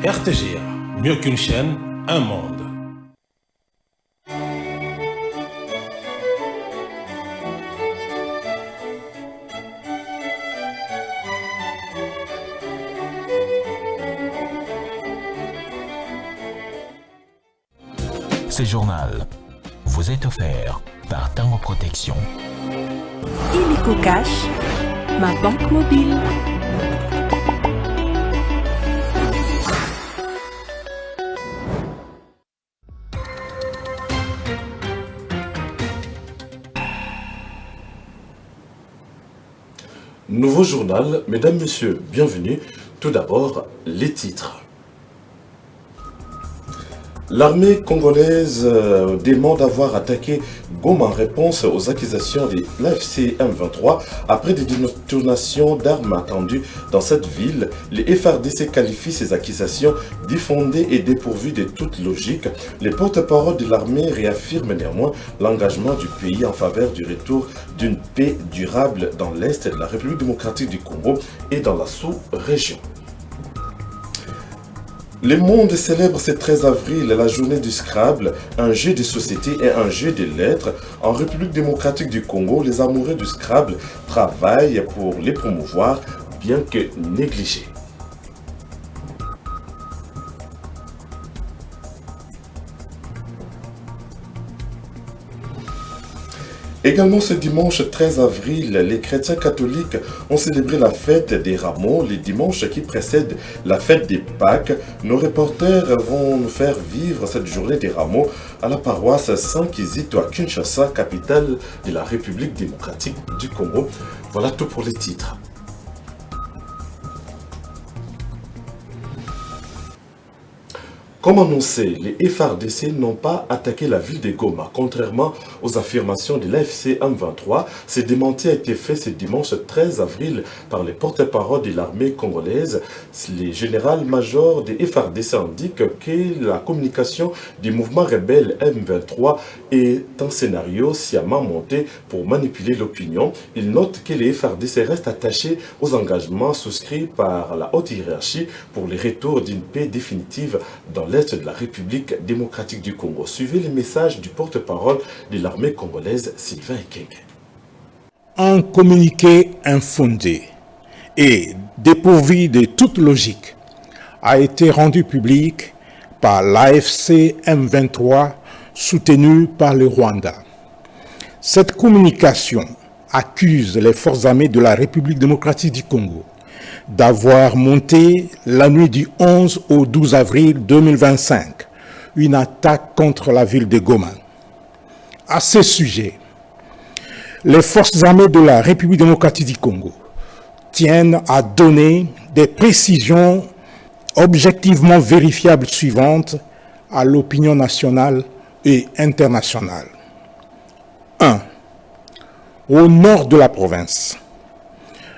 RTGA, mieux qu'une chaîne, un monde. Ce journal vous est offert par Tango Protection. Illico Cash, ma banque mobile. Nouveau journal, mesdames, messieurs, bienvenue. Tout d'abord, les titres. L'armée congolaise demande d'avoir attaqué Goma en réponse aux accusations de l'AFC M23 après des détonations d'armes attendues dans cette ville. Les FARDC qualifient ces accusations diffondées et dépourvues de toute logique. Les porte-parole de l'armée réaffirment néanmoins l'engagement du pays en faveur du retour d'une paix durable dans l'Est de la République démocratique du Congo et dans la sous-région. Le monde célèbre ce 13 avril la journée du Scrabble, un jeu de société et un jeu de lettres. En République démocratique du Congo, les amoureux du Scrabble travaillent pour les promouvoir, bien que négligés. Également ce dimanche 13 avril, les chrétiens catholiques ont célébré la fête des Rameaux, les dimanches qui précèdent la fête des Pâques. Nos reporters vont nous faire vivre cette journée des Rameaux à la paroisse Saint-Kizito à Kinshasa, capitale de la République démocratique du Congo. Voilà tout pour les titres. Comme annoncé, les FARDC n'ont pas attaqué la ville de Goma. Contrairement aux affirmations de l'AFC M23, ce démenti a été fait ce dimanche 13 avril par les porte-parole de l'armée congolaise. Le général-major des FARDC indique que la communication du mouvement rebelle M23 est un scénario sciemment monté pour manipuler l'opinion. Il note que les FARDC restent attachés aux engagements souscrits par la haute hiérarchie pour le retour d'une paix définitive dans l'Est de la République démocratique du Congo. Suivez les messages du porte-parole de l'armée congolaise, Sylvain Ekenge. Un communiqué infondé et dépourvu de toute logique a été rendu public par l'AFC M23 soutenu par le Rwanda. Cette communication accuse les forces armées de la République démocratique du Congo d'avoir monté la nuit du 11 au 12 avril 2025 une attaque contre la ville de Goma. À ce sujet, les forces armées de la République démocratique du Congo tiennent à donner des précisions objectivement vérifiables suivantes à l'opinion nationale et internationale. 1. Au nord de la province,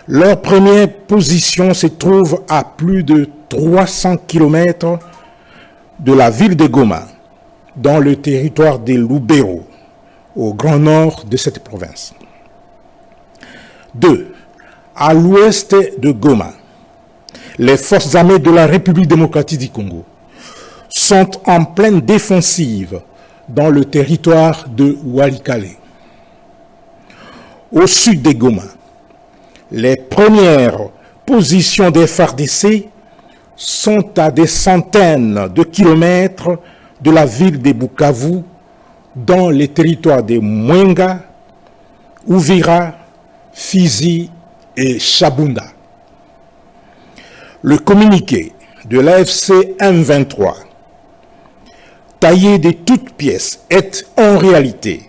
leur première position se trouve à plus de 300 km de la ville de Goma, dans le territoire de Lubero, au grand nord de cette province. 2. À l'ouest de Goma, les forces armées de la République démocratique du Congo sont en pleine défensive dans le territoire de Walikale. Au sud de Goma, les premières positions des FARDC sont à des centaines de kilomètres de la ville de Bukavu, dans les territoires de Mwenga, Uvira, Fizi et Chabunda. Le communiqué de l'AFC M23, taillé de toutes pièces, est en réalité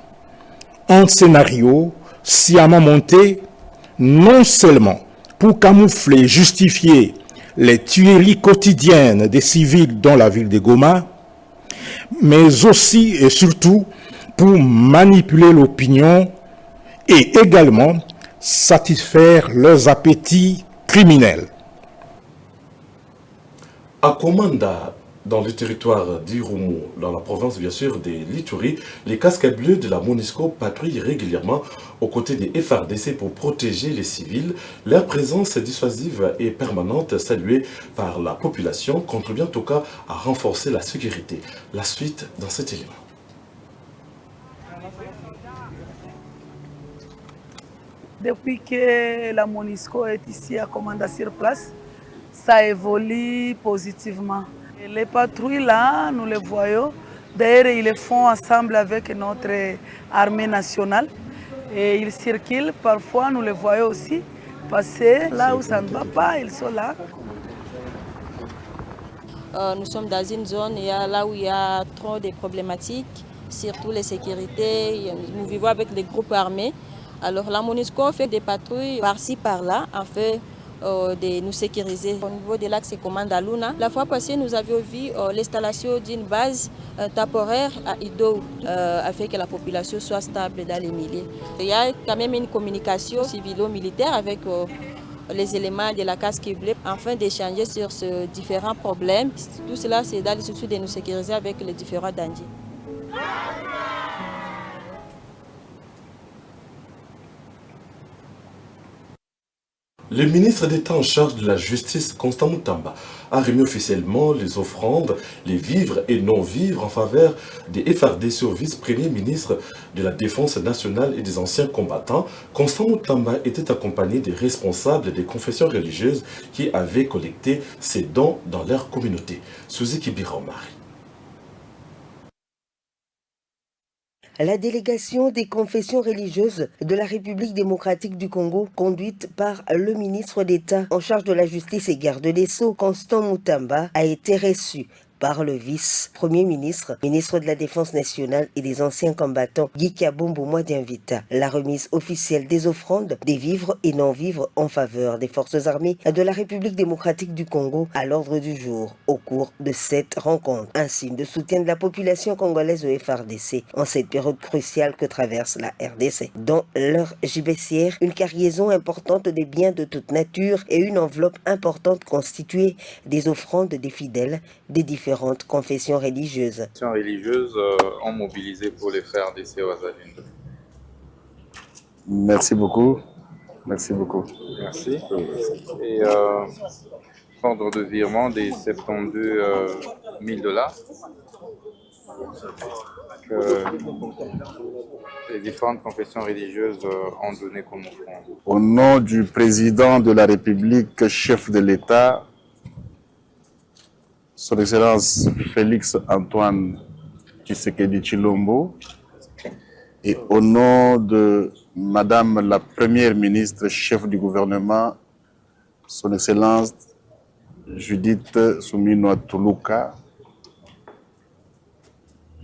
un scénario sciemment monté non seulement pour camoufler et justifier les tueries quotidiennes des civils dans la ville de Goma, mais aussi et surtout pour manipuler l'opinion et également satisfaire leurs appétits criminels. À Komanda, Dans le territoire d'Irumu, dans la province bien sûr de l'Ituri, les casques bleus de la MONUSCO patrouillent régulièrement aux côtés des FARDC pour protéger les civils. Leur présence dissuasive et permanente, saluée par la population, contribue en tout cas à renforcer la sécurité. La suite dans cet élément. Depuis que la MONUSCO est ici à commander sur place, ça évolue positivement. Et les patrouilles là, nous les voyons. D'ailleurs, ils le font ensemble avec notre armée nationale. Et ils circulent, parfois nous les voyons aussi passer là où ça ne va pas, ils sont là. Nous sommes dans une zone là où il y a trop de problématiques, surtout les sécurités. Nous vivons avec des groupes armés. Alors la MONUSCO fait des patrouilles par-ci, par-là, afin de nous sécuriser. Au niveau de l'axe commande à Luna, la fois passée, nous avions vu l'installation d'une base temporaire à Ido, afin que la population soit stable dans les milieux. Il y a quand même une communication civilo-militaire avec les éléments de la casque bleue, afin d'échanger sur ces différents problèmes. Tout cela, c'est dans le souci de nous sécuriser avec les différents dangers. Le ministre d'État en charge de la justice, Constant Moutamba, a remis officiellement les offrandes, les vivres et non-vivres en faveur des FARDC au vice-premier ministre de la Défense nationale et des anciens combattants. Constant Moutamba était accompagné des responsables des confessions religieuses qui avaient collecté ces dons dans leur communauté. Suzy Kibira-Omari. La délégation des confessions religieuses de la République démocratique du Congo, conduite par le ministre d'État en charge de la justice et garde des Sceaux, Constant Moutamba, a été reçue par le vice-premier ministre, ministre de la Défense nationale et des anciens combattants, Guy Kabombo Mwadianvita. La remise officielle des offrandes, des vivres et non-vivres en faveur des forces armées de la République démocratique du Congo à l'ordre du jour au cours de cette rencontre. Un signe de soutien de la population congolaise au FARDC en cette période cruciale que traverse la RDC. Dans leur gibecière, une cargaison importante des biens de toute nature et une enveloppe importante constituée des offrandes des fidèles des différentes confessions religieuses. Les confessions religieuses ont mobilisé pour les FARDC au Azalindo. Merci beaucoup. Merci beaucoup. Merci. Et ordre de virement des 72 000 $ que les différentes confessions religieuses ont donné comme offrande. Au nom du président de la République, chef de l'État, Son Excellence Félix Antoine Tshisekedi Tshilombo, et au nom de Madame la Première ministre, chef du gouvernement, Son Excellence Judith Suminwa Tuluka,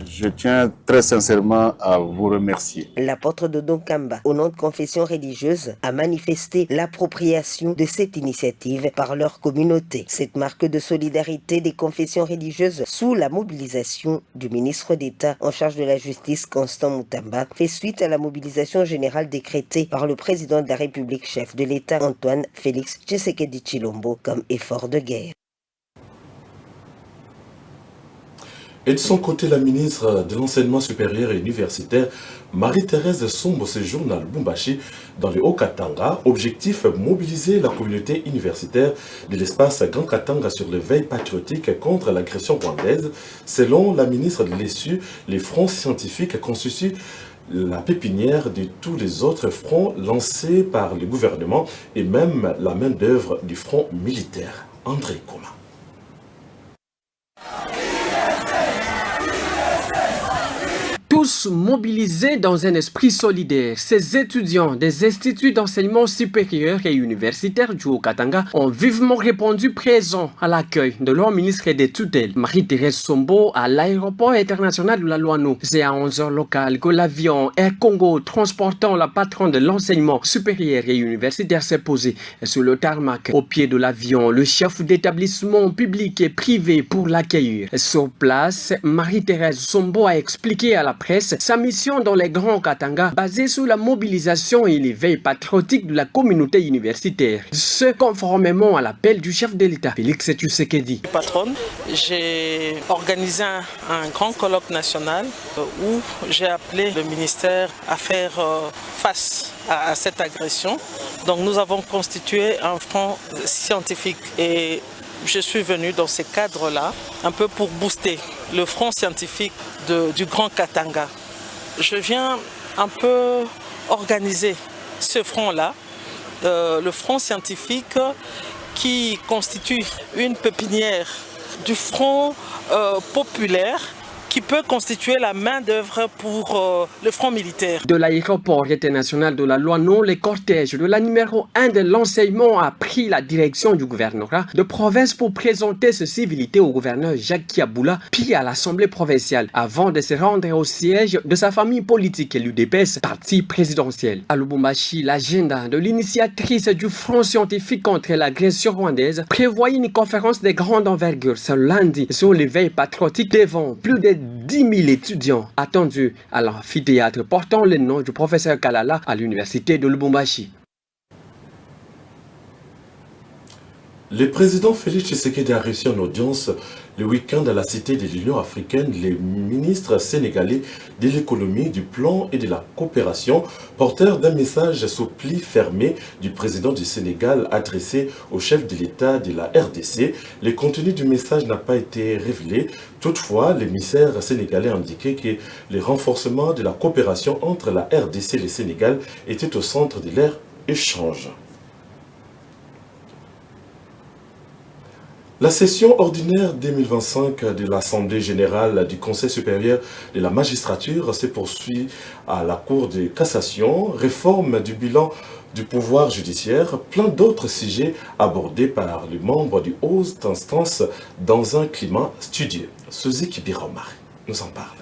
je tiens très sincèrement à vous remercier. L'apôtre de Donkamba, au nom de confession religieuse, a manifesté l'appropriation de cette initiative par leur communauté. Cette marque de solidarité des confessions religieuses sous la mobilisation du ministre d'État en charge de la justice, Constant Moutamba, fait suite à la mobilisation générale décrétée par le président de la République, chef de l'État, Antoine Félix Tshisekedi Tshilombo, comme effort de guerre. Et de son côté, la ministre de l'Enseignement supérieur et universitaire, Marie-Thérèse Sombo, séjourne à Lubumbashi, dans le Haut-Katanga. Objectif, mobiliser la communauté universitaire de l'espace Grand Katanga sur le veille patriotique contre l'agression rwandaise. Selon la ministre de l'ESU, les fronts scientifiques constituent la pépinière de tous les autres fronts lancés par le gouvernement et même la main-d'œuvre du front militaire. André Koma. Tous mobilisés dans un esprit solidaire, ces étudiants des instituts d'enseignement supérieur et universitaire du Haut-Katanga ont vivement répondu présent à l'accueil de leur ministre des tutelles, Marie-Thérèse Sombo, à l'aéroport international de la Louano. C'est à 11h locales que l'avion Air Congo transportant la patronne de l'enseignement supérieur et universitaire s'est posé sur le tarmac. Au pied de l'avion, le chef d'établissement public et privé pour l'accueillir. Sur place, Marie-Thérèse Sombo a expliqué à la presse presse sa mission dans les Grands Katanga basée sur la mobilisation et l'éveil patriotique de la communauté universitaire. Ce conformément à l'appel du chef de l'État, Félix Tshisekedi. Patronne, j'ai organisé un grand colloque national où j'ai appelé le ministère à faire face à cette agression. Donc nous avons constitué un front scientifique et je suis venu dans ces cadres-là un peu pour booster le front scientifique du Grand Katanga. Je viens un peu organiser ce front-là, le front scientifique qui constitue une pépinière du front populaire qui peut constituer la main-d'œuvre pour le front militaire. De l'aéroport international de la Loanon, le cortège de la numéro 1 de l'enseignement a pris la direction du gouvernorat de province pour présenter ses civilités au gouverneur Jacques Kiaboula, puis à l'Assemblée provinciale, avant de se rendre au siège de sa famille politique, l'UDPS, parti présidentiel. À Lubumbashi, l'agenda de l'initiatrice du Front scientifique contre l'agression rwandaise prévoyait une conférence de grande envergure ce lundi sur l'éveil patriotique devant plus de 10 000 étudiants attendus à l'amphithéâtre portant le nom du professeur Kalala à l'université de Lubumbashi. Le président Félix Tshisekedi a reçu en audience le week-end à la Cité de l'Union africaine les ministres sénégalais de l'économie, du plan et de la coopération, porteurs d'un message sous pli fermé du président du Sénégal adressé au chef de l'État de la RDC. Le contenu du message n'a pas été révélé. Toutefois, l'émissaire sénégalais a indiqué que le renforcement de la coopération entre la RDC et le Sénégal était au centre de leur échange. La session ordinaire 2025 de l'Assemblée générale du Conseil supérieur de la magistrature se poursuit à la Cour de cassation, réforme du bilan du pouvoir judiciaire, plein d'autres sujets abordés par les membres du haute instance dans un climat studieux. Suzy Kibiromar nous en parle.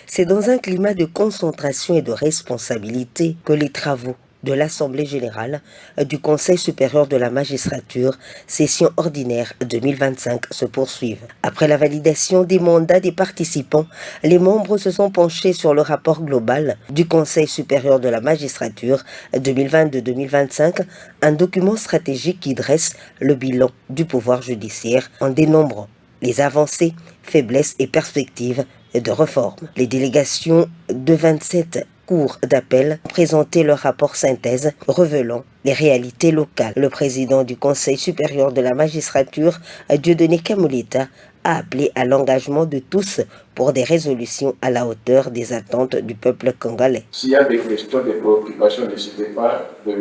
C'est dans un climat de concentration et de responsabilité que les travaux de l'Assemblée générale du Conseil supérieur de la magistrature, session ordinaire 2025, se poursuivent. Après la validation des mandats des participants, les membres se sont penchés sur le rapport global du Conseil supérieur de la magistrature 2022-2025, un document stratégique qui dresse le bilan du pouvoir judiciaire en dénombrant les avancées, faiblesses et perspectives de réforme. Les délégations de 27 cours d'appel ont présenté leur rapport synthèse révélant les réalités locales. Le président du Conseil supérieur de la magistrature, Dieudonné Kamoleta, a appelé à l'engagement de tous pour des résolutions à la hauteur des attentes du peuple congolais. S'il y a des questions, des préoccupations, n'hésitez pas de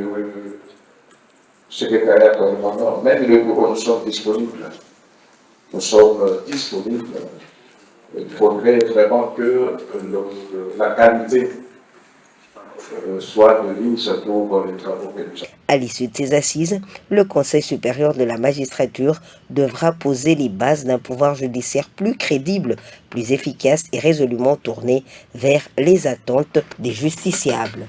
secrétariat permanent. Même le bureau, nous sommes disponibles. Nous sommes disponibles. Il faudrait vraiment que la qualité soit de mise pour les travaux que nous avons. À l'issue de ces assises, le Conseil supérieur de la magistrature devra poser les bases d'un pouvoir judiciaire plus crédible, plus efficace et résolument tourné vers les attentes des justiciables.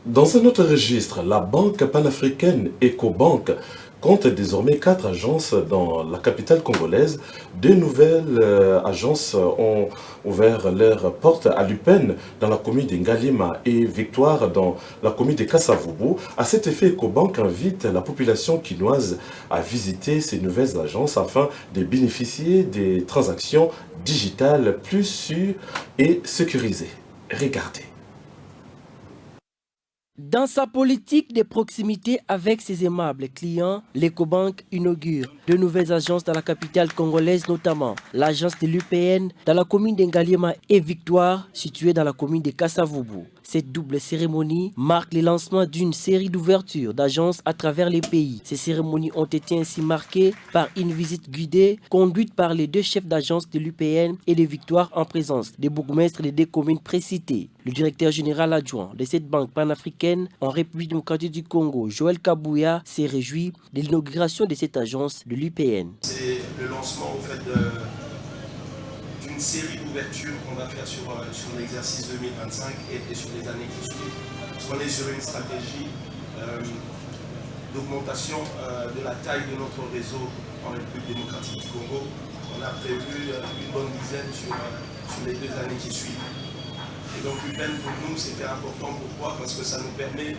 Dans un autre registre, la banque panafricaine Ecobank compte désormais 4 agences dans la capitale congolaise. 2 nouvelles agences ont ouvert leurs portes à Lupène dans la commune de Ngalima et Victoire dans la commune de Kassavubu. À cet effet, Ecobank invite la population quinoise à visiter ces nouvelles agences afin de bénéficier des transactions digitales plus sûres et sécurisées. Regardez. Dans sa politique de proximité avec ses aimables clients, l'Ecobank inaugure 2 nouvelles agences dans la capitale congolaise, notamment l'agence de l'UPN dans la commune d'Engaliema et Victoire, située dans la commune de Kassavubu. Cette double cérémonie marque le lancement d'une série d'ouvertures d'agences à travers les pays. Ces cérémonies ont été ainsi marquées par une visite guidée conduite par les 2 chefs d'agence de l'UPN et de Victoire en présence des bourgmestres des 2 communes précitées. Le directeur général adjoint de cette banque panafricaine en République démocratique du Congo, Joël Kabouya, s'est réjoui de l'inauguration de cette agence de l'UPN. C'est le lancement en fait, d'une série d'ouvertures qu'on va faire sur l'exercice 2025 et sur les années qui suivent. Parce qu'on est sur une stratégie d'augmentation de la taille de notre réseau en République démocratique du Congo. On a prévu une bonne dizaine sur les 2 années qui suivent. Et donc l'UPEN pour nous c'était important. Pourquoi? Parce que ça nous permet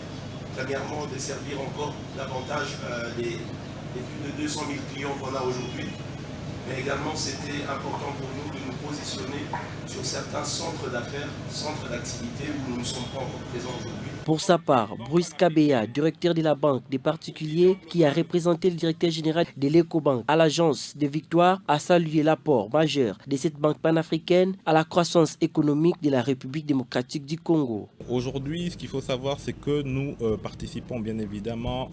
premièrement de servir encore davantage les plus de 200 000 clients qu'on a aujourd'hui. Mais également c'était important pour nous de nous positionner sur certains centres d'affaires, centres d'activité où nous ne sommes pas encore présents aujourd'hui. Pour sa part, Bruce Kabea, directeur de la Banque des particuliers, qui a représenté le directeur général de l'Ecobank à l'agence de Victoire, a salué l'apport majeur de cette banque panafricaine à la croissance économique de la République démocratique du Congo. Aujourd'hui, ce qu'il faut savoir, c'est que nous participons bien évidemment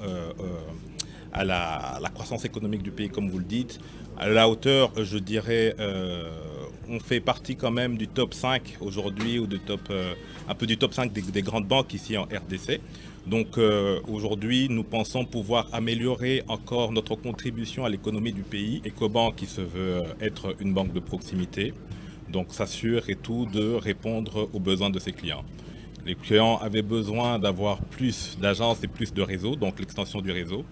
à la croissance économique du pays, comme vous le dites. À la hauteur, je dirais, on fait partie quand même du top 5 aujourd'hui, ou un peu du top 5 des grandes banques ici en RDC. Donc aujourd'hui, nous pensons pouvoir améliorer encore notre contribution à l'économie du pays. Ecobank qui se veut être une banque de proximité, donc s'assure et tout de répondre aux besoins de ses clients. Les clients avaient besoin d'avoir plus d'agences et plus de réseaux, donc l'extension du réseau.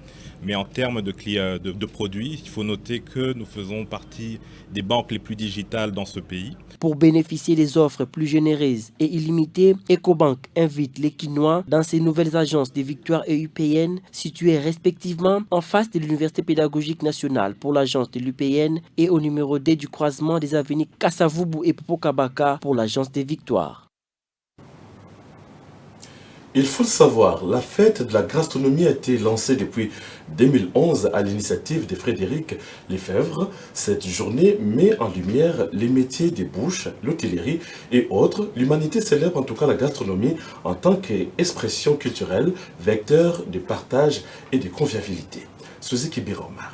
Mais en termes de produits, il faut noter que nous faisons partie des banques les plus digitales dans ce pays. Pour bénéficier des offres plus généreuses et illimitées, Ecobank invite les Quinois dans ses nouvelles agences de Victoire et UPN situées respectivement en face de l'Université pédagogique nationale pour l'agence de l'UPN et au numéro D du croisement des avenues Kassavubu et Popokabaka pour l'agence de Victoire. Il faut le savoir, la fête de la gastronomie a été lancée depuis 2011 à l'initiative de Frédéric Lefebvre. Cette journée met en lumière les métiers des bouches, l'hôtellerie et autres. L'humanité célèbre en tout cas la gastronomie en tant qu'expression culturelle, vecteur de partage et de convivialité. Suzuki Biromar.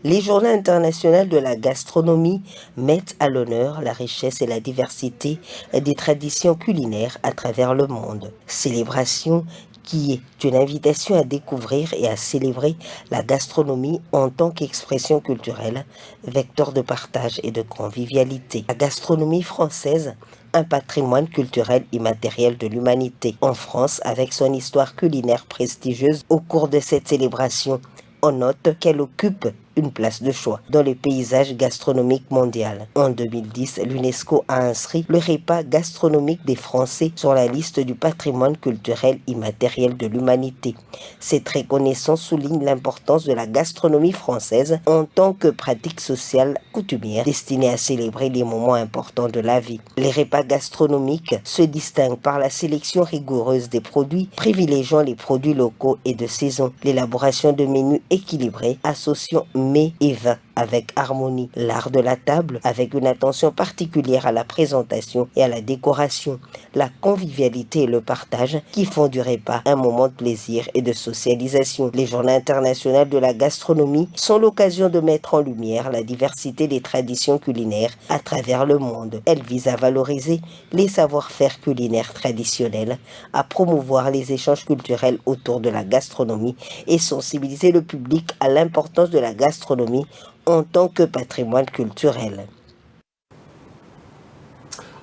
Les Journées internationales de la gastronomie mettent à l'honneur la richesse et la diversité des traditions culinaires à travers le monde. Célébration qui est une invitation à découvrir et à célébrer la gastronomie en tant qu'expression culturelle, vecteur de partage et de convivialité. La gastronomie française, un patrimoine culturel immatériel de l'humanité. En France, avec son histoire culinaire prestigieuse, au cours de cette célébration, on note qu'elle occupe une place de choix dans le paysage gastronomique mondial. En 2010, l'UNESCO a inscrit le repas gastronomique des Français sur la liste du patrimoine culturel immatériel de l'humanité. Cette reconnaissance souligne l'importance de la gastronomie française en tant que pratique sociale coutumière destinée à célébrer les moments importants de la vie. Les repas gastronomiques se distinguent par la sélection rigoureuse des produits, privilégiant les produits locaux et de saison, l'élaboration de menus équilibrés associant mets et vins avec harmonie, l'art de la table avec une attention particulière à la présentation et à la décoration, la convivialité et le partage qui font du repas un moment de plaisir et de socialisation. Les Journées internationales de la gastronomie sont l'occasion de mettre en lumière la diversité des traditions culinaires à travers le monde. Elles visent à valoriser les savoir-faire culinaires traditionnels, à promouvoir les échanges culturels autour de la gastronomie et sensibiliser le public à l'importance de la gastronomie en tant que patrimoine culturel.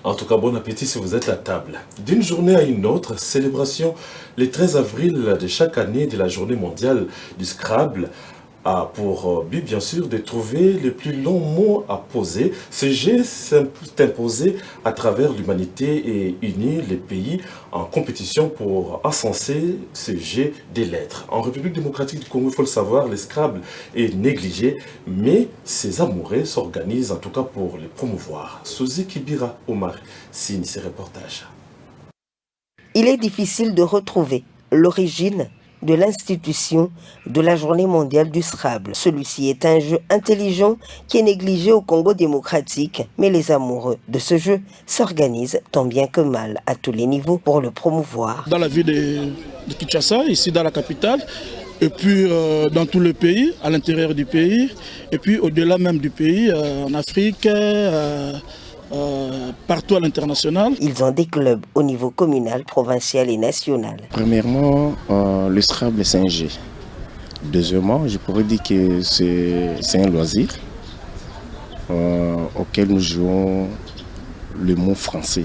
En tout cas, bon appétit si vous êtes à table. D'une journée à une autre, célébration le 13 avril de chaque année de la journée mondiale du Scrabble a pour but, bien sûr, de trouver les plus longs mots à poser. Ce jeu s'est imposé à travers l'humanité et unit les pays en compétition pour encenser ce jeu des lettres. En République démocratique du Congo, il faut le savoir, le Scrabble est négligé, mais ses amoureux s'organisent en tout cas pour les promouvoir. Suzy Kibira Omar signe ces reportages. Il est difficile de retrouver l'origine de l'institution de la Journée mondiale du Scrabble. Celui-ci est un jeu intelligent qui est négligé au Congo démocratique, mais les amoureux de ce jeu s'organisent tant bien que mal à tous les niveaux pour le promouvoir. Dans la ville de Kinshasa, ici dans la capitale, et puis dans tout le pays, à l'intérieur du pays, et puis au-delà même du pays, en Afrique, partout à l'international. Ils ont des clubs au niveau communal, provincial et national. Premièrement, le Scrabble c'est un jeu. Deuxièmement, je pourrais dire que c'est un loisir auquel nous jouons le mot français.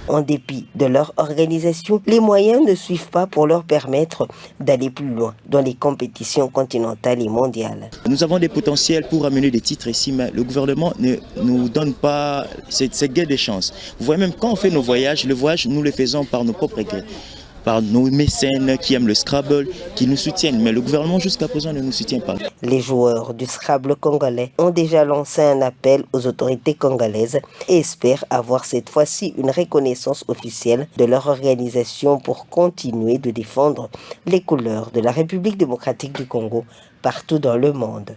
En dépit de leur organisation, les moyens ne suivent pas pour leur permettre d'aller plus loin dans les compétitions continentales et mondiales. Nous avons des potentiels pour amener des titres ici, mais le gouvernement ne nous donne pas cette guerre des chances. Vous voyez, même quand on fait nos voyages, le voyage, nous le faisons par nos propres grés, par nos mécènes qui aiment le Scrabble, qui nous soutiennent. Mais le gouvernement, jusqu'à présent, ne nous soutient pas. Les joueurs du Scrabble congolais ont déjà lancé un appel aux autorités congolaises et espèrent avoir cette fois-ci une reconnaissance officielle de leur organisation pour continuer de défendre les couleurs de la République démocratique du Congo partout dans le monde.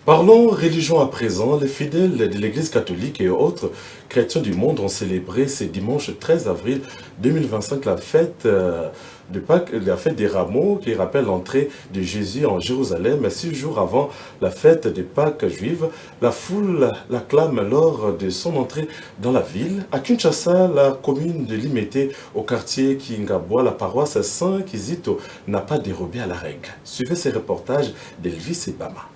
Parlons religion à présent. Les fidèles de l'Église catholique et autres chrétiens du monde ont célébré ce dimanche 13 avril 2025 la fête de Pâques, la fête des rameaux qui rappelle l'entrée de Jésus en Jérusalem. 6 jours avant la fête des Pâques juives, la foule l'acclame lors de son entrée dans la ville. À Kinshasa, la commune de Limete, au quartier Kingabois, la paroisse Saint-Kizito n'a pas dérobé à la règle. Suivez ces reportages d'Elvis Ebama.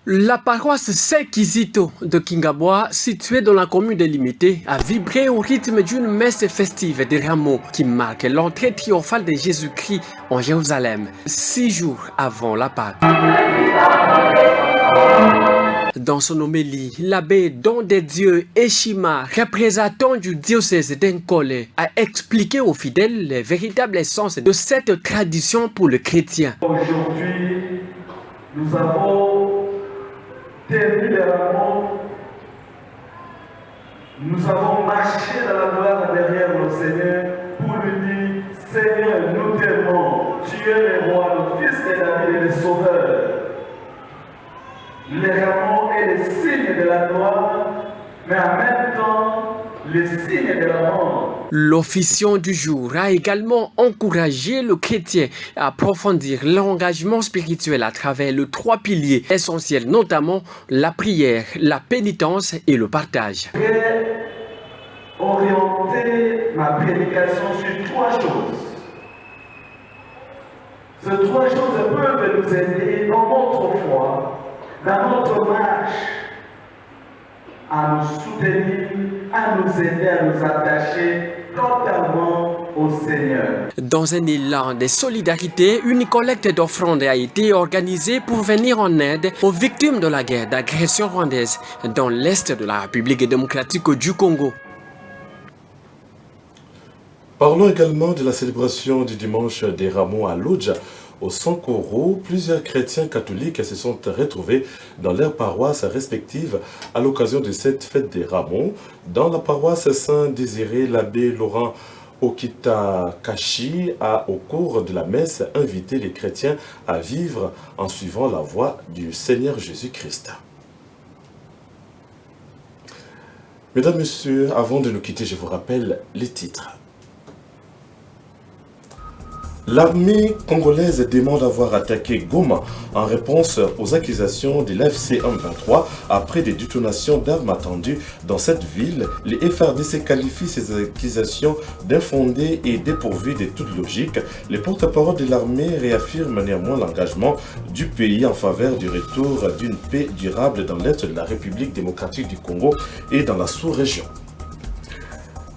La paroisse Saint-Kizito de Kingabois, située dans la commune de Limete, a vibré au rythme d'une messe festive des rameaux qui marque l'entrée triomphale de Jésus-Christ en Jérusalem, 6 jours avant la Pâque. Dans son homélie, l'abbé Don de Dieu Eshima, représentant du diocèse d'Nkole, a expliqué aux fidèles le véritable essence de cette tradition pour le chrétien. Aujourd'hui, nous avons terminé les rameaux, nous avons marché dans la gloire derrière le Seigneur pour lui dire: Seigneur, nous t'aimons, tu es le roi, le fils de David et le sauveur. Les rameaux est le signe de la gloire, mais en même temps, le signe de la mort. L'officiant du jour a également encouragé le chrétien à approfondir l'engagement spirituel à travers les 3 piliers essentiels, notamment la prière, la pénitence et le partage. Je vais orienter ma prédication sur 3 choses. Ces 3 choses peuvent nous aider dans notre foi, dans notre marche, à nous soutenir, à nous aider, à nous attacher totalement au Seigneur. Dans un élan de solidarité, une collecte d'offrandes a été organisée pour venir en aide aux victimes de la guerre d'agression rwandaise dans l'est de la République démocratique du Congo. Parlons également de la célébration du dimanche des rameaux à Lodja. Au Sankoro, plusieurs chrétiens catholiques se sont retrouvés dans leurs paroisses respectives à l'occasion de cette fête des rameaux. Dans la paroisse Saint-Désiré, l'abbé Laurent Okitakashi a, au cours de la messe, invité les chrétiens à vivre en suivant la voie du Seigneur Jésus-Christ. Mesdames, Messieurs, avant de nous quitter, je vous rappelle les titres. L'armée congolaise demande d'avoir attaqué Goma en réponse aux accusations de l'AFC M23 après des détonations d'armes attendues dans cette ville. Les FRDC qualifient ces accusations d'infondées et dépourvues de toute logique. Les porte-parole de l'armée réaffirment néanmoins l'engagement du pays en faveur du retour d'une paix durable dans l'est de la République démocratique du Congo et dans la sous-région.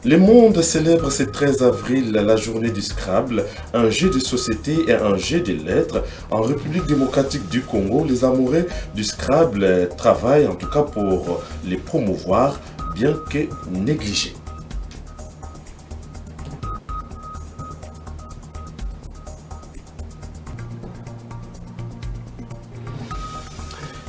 Le monde célèbre ce 13 avril la journée du Scrabble, un jeu de société et un jeu de lettres. En République démocratique du Congo, les amoureux du Scrabble travaillent en tout cas pour les promouvoir, bien que négligés.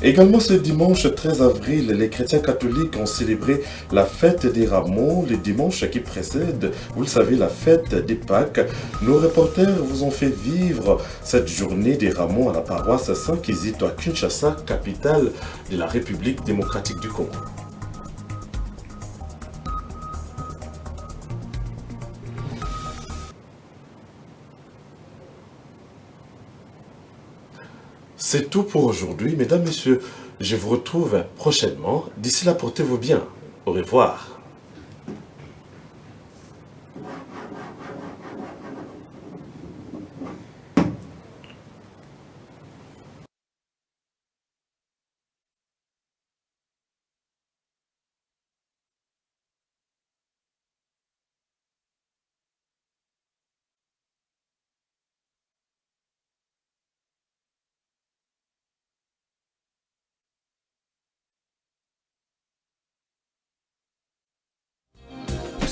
Également ce dimanche 13 avril, les chrétiens catholiques ont célébré la fête des rameaux, le dimanche qui précède, vous le savez, la fête des Pâques. Nos reporters vous ont fait vivre cette journée des rameaux à la paroisse Saint-Kizito à Kinshasa, capitale de la République démocratique du Congo. C'est tout pour aujourd'hui, mesdames, messieurs. Je vous retrouve prochainement. D'ici là, portez-vous bien. Au revoir.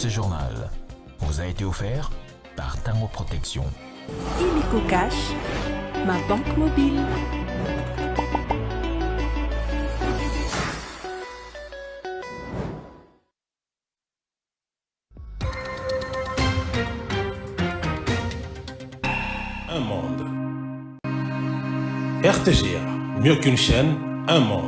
Ce journal vous a été offert par Tango Protection. Illico Cash, ma banque mobile. Un monde. RTGA, mieux qu'une chaîne, un monde.